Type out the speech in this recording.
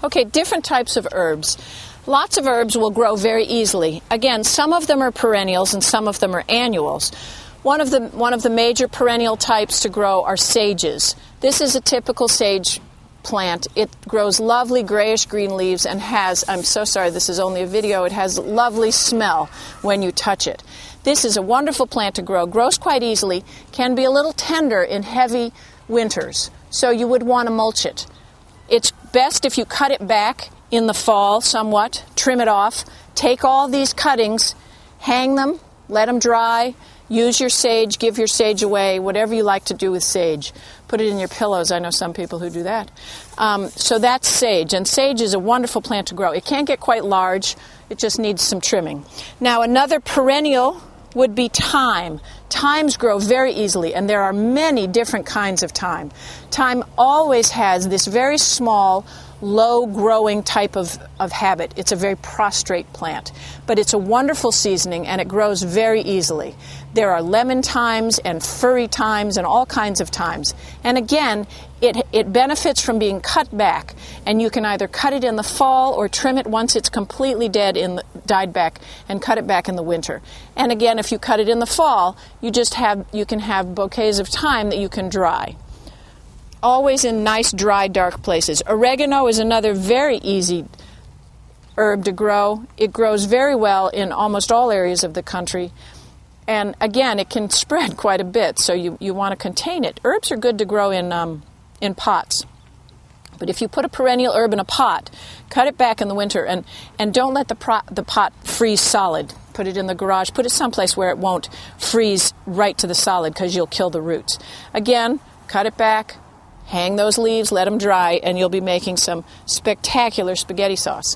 Okay, different types of herbs. Lots of herbs will grow very easily. Again, some of them are perennials and some of them are annuals. One of the major perennial types to grow are sages. This is a typical sage plant. It grows lovely grayish-green leaves and has, I'm so sorry, this is only a video, it has lovely smell when you touch it. This is a wonderful plant to grow, grows quite easily, can be a little tender in heavy winters, so you would want to mulch it. It's best if you cut it back in the fall somewhat, trim it off, take all these cuttings, hang them, let them dry, use your sage, give your sage away, whatever you like to do with sage. Put it in your pillows. I know some people who do that. So that's sage, and sage is a wonderful plant to grow. It can't get quite large. It just needs some trimming. Now, another perennial would be thyme. Thymes grow very easily, and there are many different kinds of thyme. Thyme always has this very small, low-growing type of habit. It's a very prostrate plant, but it's a wonderful seasoning, and it grows very easily. There are lemon thymes and furry thymes and all kinds of thymes. And again, it benefits from being cut back, and you can either cut it in the fall or trim it once it's completely died back and cut it back in the winter. And again, if you cut it in the fall, you can have bouquets of thyme that you can dry. Always in nice, dry, dark places. Oregano is another very easy herb to grow. It grows very well in almost all areas of the country. And again, it can spread quite a bit, so you want to contain it. Herbs are good to grow in pots. But if you put a perennial herb in a pot, cut it back in the winter, and don't let the pot freeze solid. Put it in the garage. Put it someplace where it won't freeze right to the solid, because you'll kill the roots. Again, cut it back, hang those leaves, let them dry, and you'll be making some spectacular spaghetti sauce.